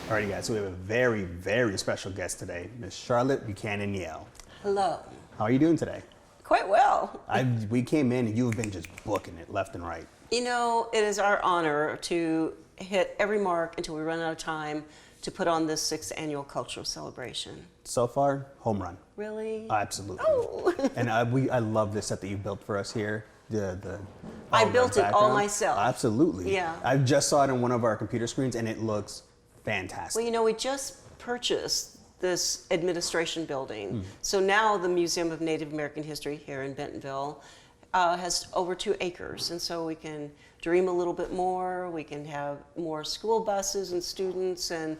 Alrighty, guys, so we have a very, very special guest today, Miss Charlotte Buchanan-Yale. Hello. How are you doing today? Quite well. We came in and you've been just booking it left and right. You know, it is our honor to hit every mark until we run out of time to put on this 6th annual cultural celebration. So far, home run. Really? Absolutely. Oh. And I love this set that you built for us here. I built it all background. myself. Absolutely. Yeah. I just saw it on one of our computer screens and it looks fantastic. Well, you know, we just purchased this administration building. So now the Museum of Native American History here in Bentonville has over 2 acres. And so we can dream a little bit more. We can have more school buses and students, and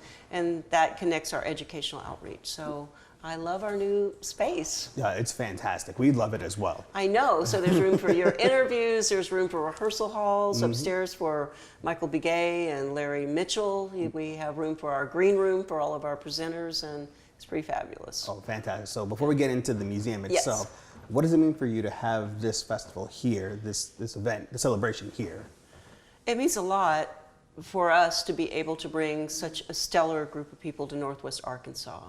that connects our educational outreach. So I love our new space. Yeah, it's fantastic. We love it as well. I know. So there's room for your interviews. There's room for rehearsal halls upstairs for Michael Begay and Larry Mitchell. We have room for our green room for all of our presenters, and it's pretty fabulous. Oh, fantastic. So before we get into the museum Yes. itself, what does it mean for you to have this festival here, this event, the celebration here? It means a lot for us to be able to bring such a stellar group of people to Northwest Arkansas.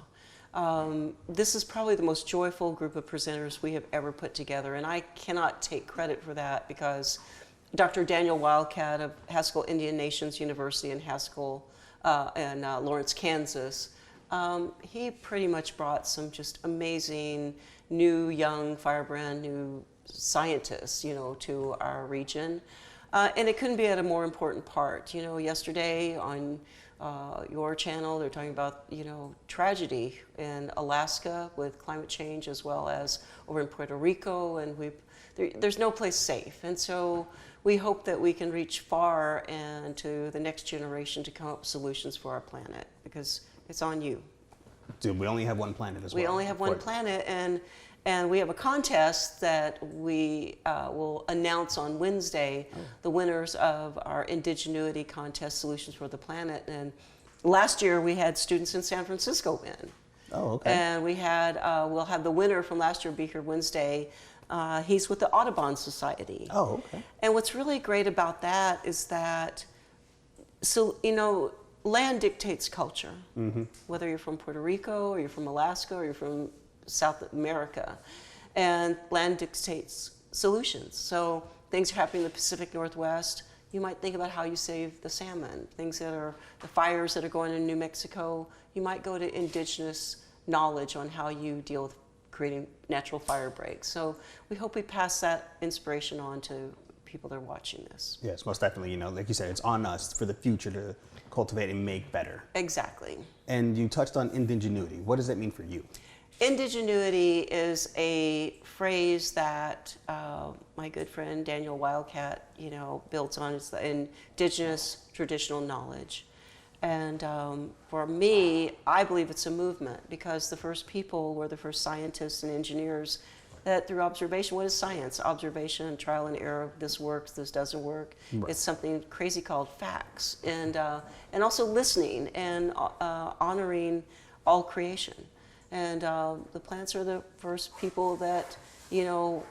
This is probably the most joyful group of presenters we have ever put together, and I cannot take credit for that because Dr. Daniel Wildcat of Haskell Indian Nations University in Haskell in Lawrence, Kansas, he pretty much brought some just amazing new, young, firebrand new scientists, you know, to our region. And it couldn't be at a more important part. You know, yesterday on your channel, they're talking about, you know, tragedy in Alaska with climate change, as well as over in Puerto Rico, and there's no place safe. And so we hope that we can reach far and to the next generation to come up with solutions for our planet, because it's on you. Dude, we only have one planet as well. We only have one planet, and we have a contest that we will announce on Wednesday, the winners of our Indigenuity Contest Solutions for the Planet. And last year we had students in San Francisco win. Oh, okay. And we had, we'll have the winner from last year be here Wednesday. He's with the Audubon Society. Oh, okay. And what's really great about that is that, so, you know, land dictates culture, whether you're from Puerto Rico or you're from Alaska or you're from South America, and land dictates solutions. So things are happening in the Pacific Northwest. You might think about how you save the salmon. Things that are the fires that are going in New Mexico. You might go to indigenous knowledge on how you deal with creating natural fire breaks. So we hope we pass that inspiration on to people that are watching this. Yes, most definitely. You know, like you said, it's on us for the future to cultivate and make better. Exactly. And you touched on indigenuity. What does that mean for you? Indigenuity is a phrase that my good friend Daniel Wildcat, you know, builds on. It's the indigenous traditional knowledge. And for me, I believe it's a movement, because the first people were the first scientists and engineers that through observation, what is science? Observation, trial and error, this works, this doesn't work. Right. It's something crazy called facts. And also listening and honoring all creation. And the plants are the first people that, you know,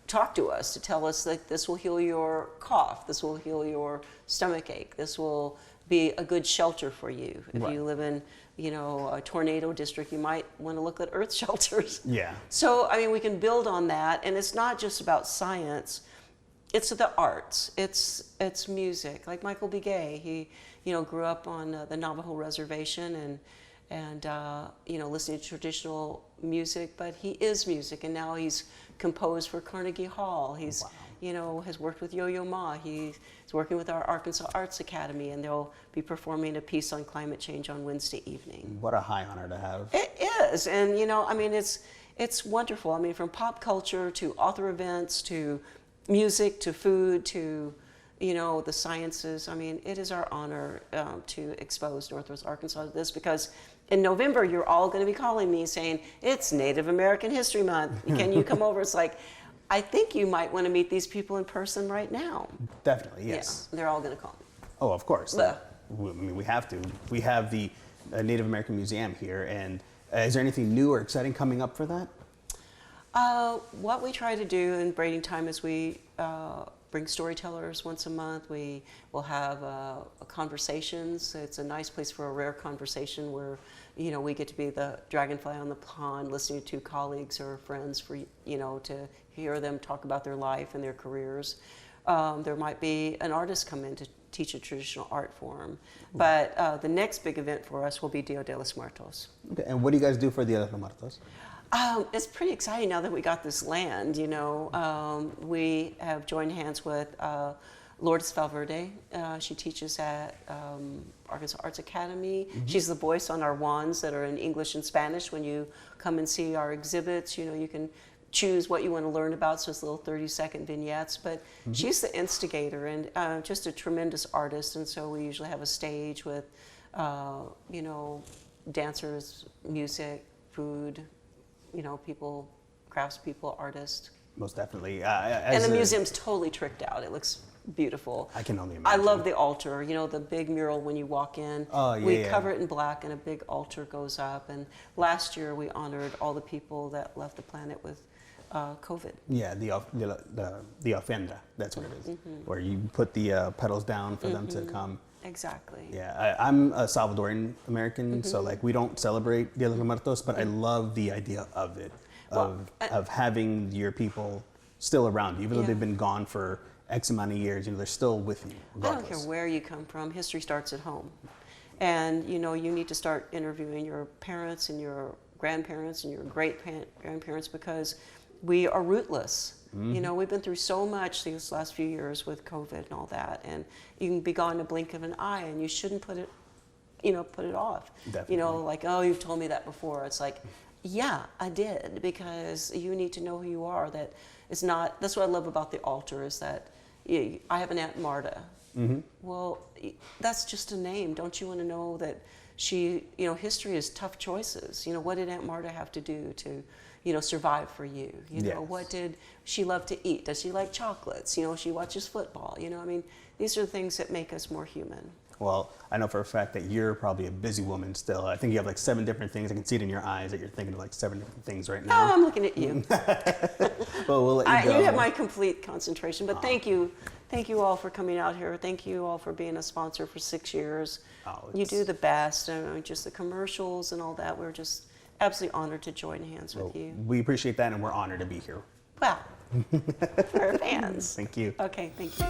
talk to us to tell us that this will heal your cough, this will heal your stomach ache, this will be a good shelter for you. If Right. you live in, you know, a tornado district, you might want to look at earth shelters. Yeah. So, I mean, we can build on that, and it's not just about science. It's the arts. It's music. Like Michael Begay, he, you know, grew up on the Navajo reservation and you know, listening to traditional music, but he is music, and now he's composed for Carnegie Hall. He's, you know, has worked with Yo-Yo Ma. He's working with our Arkansas Arts Academy, and they'll be performing a piece on climate change on Wednesday evening. What a high honor to have. It is, and you know, I mean, it's wonderful. I mean, from pop culture to author events to music to food to, you know, the sciences. I mean, it is our honor to expose Northwest Arkansas to this, because in November, you're all going to be calling me saying, it's Native American History Month. Can you come over? It's like, I think you might want to meet these people in person right now. Definitely, yes. Yeah, they're all going to call me. Oh, of course. Bleh. I mean, we have to. We have the Native American Museum here, and is there anything new or exciting coming up for that? What we try to do in Braiding Time is we bring storytellers once a month. We will have conversations. It's a nice place for a rare conversation where, you know, we get to be the dragonfly on the pond, listening to colleagues or friends for, you know, to hear them talk about their life and their careers. There might be an artist come in to teach a traditional art form. But the next big event for us will be Dia de los Muertos. Okay, and what do you guys do for Dia de los Muertos? It's pretty exciting now that we got this land, you know. We have joined hands with Lourdes Valverde. She teaches at Arkansas Arts Academy. She's the voice on our wands that are in English and Spanish. When you come and see our exhibits, you know, you can choose what you want to learn about, so it's little 30-second vignettes. But she's the instigator and just a tremendous artist. And so we usually have a stage with, you know, dancers, music, food, you know, people, craftspeople, artists. Most definitely. And the museum's totally tricked out. It looks beautiful. I can only I imagine. love the altar, you know, the big mural when you walk in. Oh, yeah, we yeah. cover it in black and a big altar goes up. And last year we honored all the people that left the planet with COVID. Yeah, the ofrenda, that's what it is, where you put the petals down for them to come. Exactly. Yeah, I'm a Salvadoran American, so like we don't celebrate Dia de los Muertos, but I love the idea of it, of having your people still around you, even though Yeah. they've been gone for X amount of years, you know, they're still with you. I don't care where you come from, history starts at home. And you know, you need to start interviewing your parents and your grandparents and your great-grandparents because we are rootless. You know, we've been through so much these last few years with COVID and all that, and you can be gone in a blink of an eye, and you shouldn't put it, you know, put it off. Definitely. You know, like, oh, you've told me that before. It's like, yeah, I did, because you need to know who you are. That it's not. That's what I love about the altar is that I have an Aunt Marta. Well, that's just a name. Don't you want to know that she, you know, history is tough choices. You know, what did Aunt Marta have to do to, you know, survive for you? You know, Yes. what did she love to eat? Does she like chocolates? You know, she watches football. You know, I mean, these are the things that make us more human. Well, I know for a fact that you're probably a busy woman still. I think you have like 7 different things. I can see it in your eyes that you're thinking of like 7 different things right Oh, now. I'm looking at you. Well, we'll let you go. You have my complete concentration. But thank you all for coming out here. Thank you all for being a sponsor for 6 years. Oh, You it's- do the best. Just the commercials and all that. We're just absolutely honored to join hands with you. We appreciate that, and we're honored to be here. Well, for our fans. Thank you. Okay, thank you.